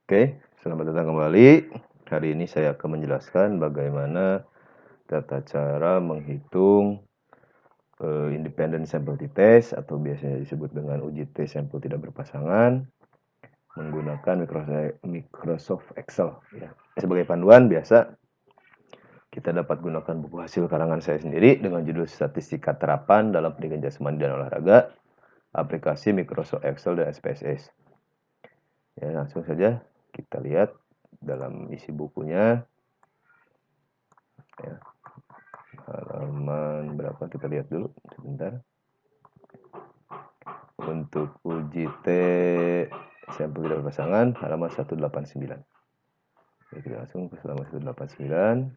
Oke, selamat datang kembali. Hari ini saya akan menjelaskan bagaimana tata cara menghitung independent sample t-test atau biasanya disebut dengan uji T sampel tidak berpasangan menggunakan Microsoft Excel. Ya. Sebagai panduan biasa kita dapat gunakan buku hasil karangan saya sendiri dengan judul Statistika Terapan dalam Pendidikan Jasmani dan Olahraga, aplikasi Microsoft Excel dan SPSS. Ya, langsung saja kita lihat dalam isi bukunya. Ya, halaman berapa kita lihat dulu sebentar. Untuk uji T sampel tidak berpasangan halaman 189. Jadi kita langsung ke halaman 189.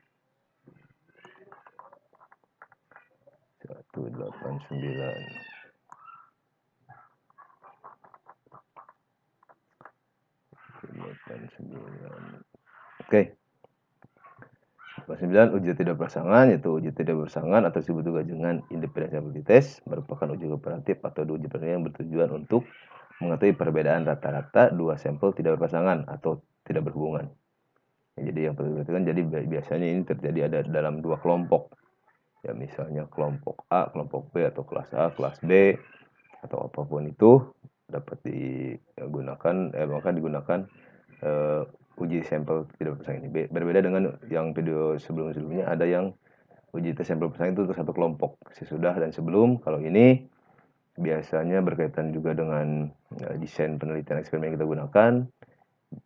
189. Oke. 9 uji tidak berpasangan, yaitu uji tidak berpasangan atau disebut juga dengan independent sample test merupakan uji komparatif atau uji perbandingan yang bertujuan untuk mengetahui perbedaan rata-rata dua sampel tidak berpasangan atau tidak berhubungan. Jadi yang perlu diperhatikan, jadi biasanya ini terjadi ada dalam dua kelompok. Ya misalnya kelompok A, kelompok B atau kelas A, kelas B atau apapun itu dapat digunakan maka digunakan uji sampel tidak berpasangan ini. Berbeda dengan yang video sebelum-sebelumnya, ada yang uji tes sampel berpasangan itu untuk satu kelompok sesudah dan sebelum. Kalau ini biasanya berkaitan juga dengan desain penelitian eksperimen yang kita gunakan,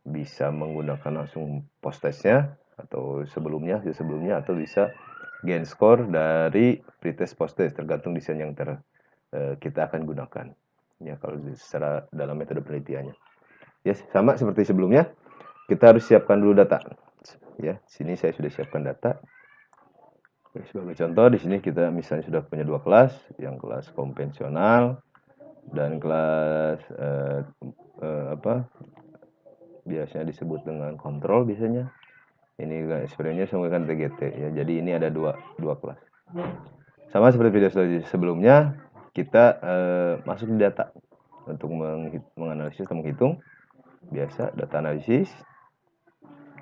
bisa menggunakan langsung post testnya atau sebelumnya atau bisa gain score dari pretest post test tergantung desain yang kita akan gunakan. Ya kalau secara dalam metode penelitiannya. Ya sama seperti sebelumnya, kita harus siapkan dulu data. Ya, sini saya sudah siapkan data. Sebagai contoh di sini kita misalnya sudah punya dua kelas, yang kelas konvensional dan kelas biasanya disebut dengan kontrol biasanya. Ini eksperimennya menggunakan TGT ya. Jadi ini ada dua kelas. Sama seperti video sebelumnya, kita masuk di data untuk menganalisis atau menghitung. Biasa data analisis.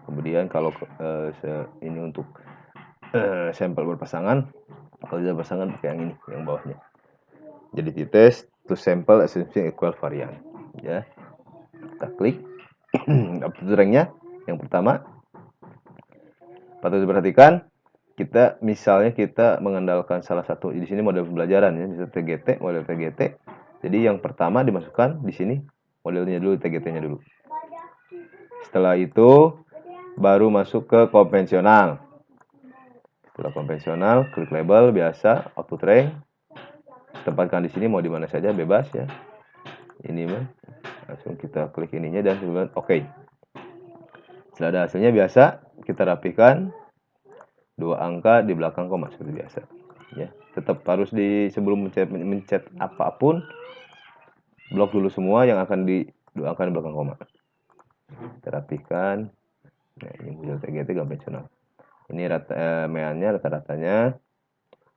Kemudian kalau ini untuk sampel berpasangan, kalau tidak berpasangan pakai yang ini, yang bawahnya. Jadi t-test to sample assumption equal varian. Ya, kita klik update ranknya. Yang pertama, patut diperhatikan, misalnya kita mengandalkan salah satu di sini model pembelajaran ya, misalnya model TGT. Jadi yang pertama dimasukkan di sini modelnya dulu, TGT-nya dulu. Setelah itu baru masuk ke konvensional. Setelah konvensional, klik label biasa, output rank. Tempatkan di sini mau di mana saja bebas ya. Ini mah langsung kita klik ininya dan kemudian oke. Setelah ada hasilnya biasa kita rapikan dua angka di belakang koma seperti biasa. Ya, tetap harus sebelum mencet apapun blok dulu semua yang akan dua angka di belakang koma. Kita rapikan. Nah, ini model TGT konvensional. Ini meannya rata-ratanya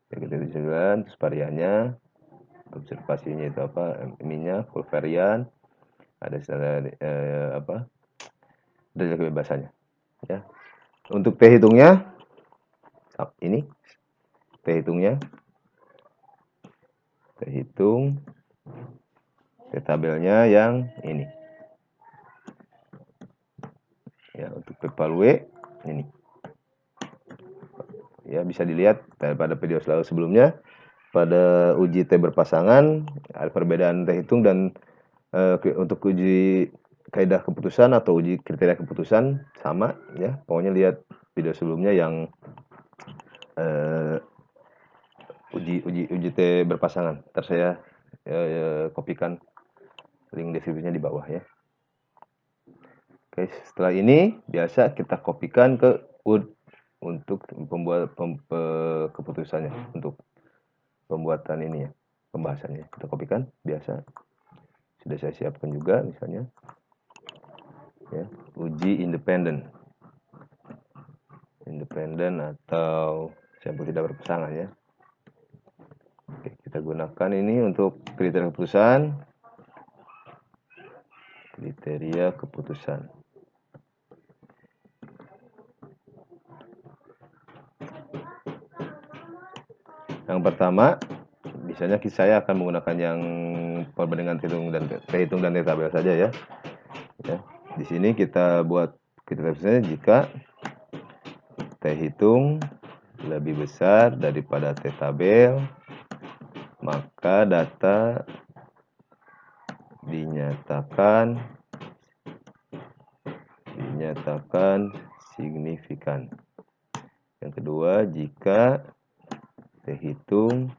TGT 9, terus variannya, observasinya itu apa, ininya full varian, ada derajat kebebasannya ya. Untuk T hitungnya ini T hitungnya T hitung T tabelnya yang ini ya. Untuk P-value ini ya, bisa dilihat pada video sebelumnya pada uji T berpasangan ada perbedaan T hitung dan untuk uji kaidah keputusan atau uji kriteria keputusan sama ya. Pokoknya lihat video sebelumnya yang uji T berpasangan. Ntar saya kopikan link deskripsinya di bawah ya. Oke, setelah ini biasa kita kopikan ke UD untuk pembuat keputusannya, untuk pembuatan ini ya, pembahasannya. Kita kopikan biasa. Sudah saya siapkan juga misalnya ya, uji independen atau sampel tidak berpasangan ya. Oke, kita gunakan ini untuk kriteria keputusan. pertama, biasanya saya akan menggunakan yang perbandingan T-hitung dan T-tabel saja ya. Di sini kita buat kriteria jika T-hitung lebih besar daripada T-tabel, maka data dinyatakan signifikan. Yang kedua, jika T-hitung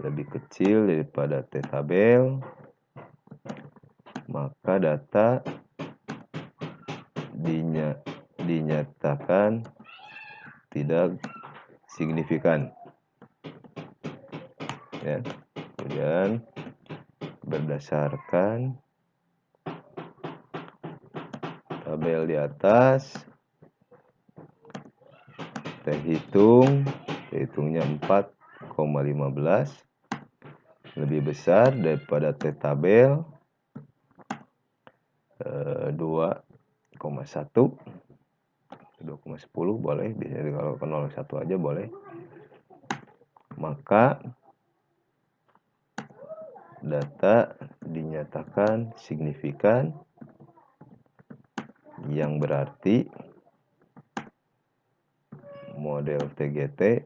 lebih kecil daripada T-tabel, maka data dinyatakan tidak signifikan. Ya. Kemudian berdasarkan tabel di atas, T-hitungnya 4,15 lebih besar daripada T-tabel 2,10 boleh, biasanya kalau 0,1 aja boleh, maka data dinyatakan signifikan, yang berarti model TGT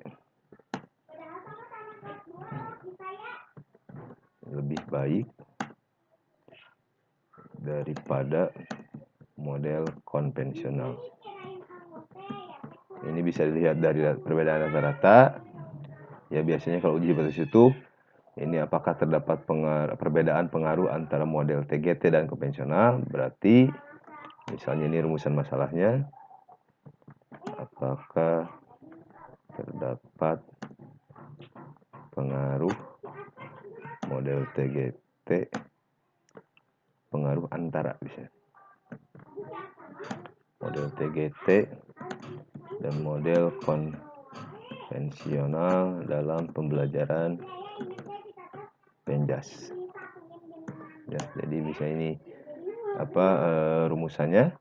lebih baik daripada model konvensional. Ini bisa dilihat dari perbedaan rata-rata. Ya, biasanya kalau uji hipotesis itu, ini apakah terdapat perbedaan pengaruh antara model TGT dan konvensional. Berarti misalnya ini rumusan masalahnya, apakah terdapat pengaruh model TGT, pengaruh antara bisa model TGT dan model konvensional dalam pembelajaran Penjas. Ya, jadi bisa ini rumusannya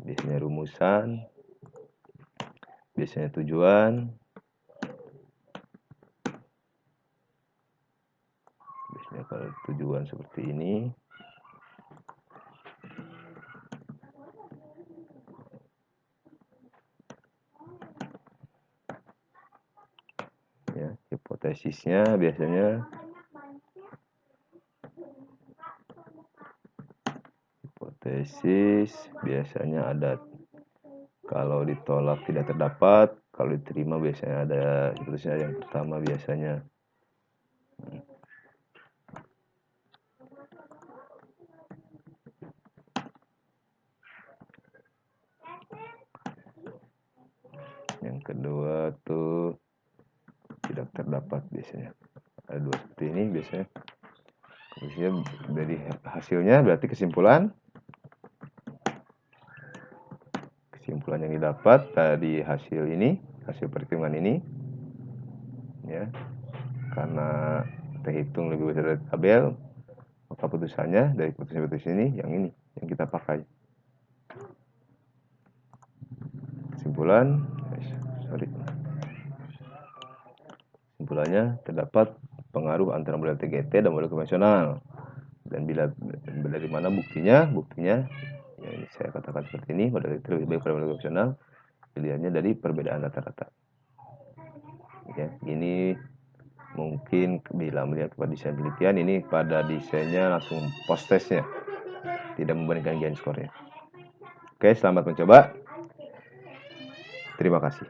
biasanya rumusan, biasanya tujuan, biasanya kalau tujuan seperti ini, ya, hipotesisnya biasanya ada, kalau ditolak tidak terdapat, kalau diterima biasanya ada hipotesisnya yang pertama biasanya. Yang kedua tuh tidak terdapat biasanya. Ada dua seperti ini biasanya. Dari hasilnya berarti kesimpulan yang didapat dari hasil perhitungan ini, ya, karena T-hitung lebih besar dari tabel, maka putusannya dari putusan ini yang kita pakai. Kesimpulannya terdapat pengaruh antara model TGT dan model konvensional. Dan bila dari mana buktinya yang saya katakan seperti ini, model itu lebih baik pada model konvensional, pilihannya dari perbedaan rata-rata. Ya, ini mungkin bila melihat pada desain penelitian, ini pada desainnya langsung post testnya, tidak membandingkan gain score-nya. Oke, selamat mencoba. Terima kasih.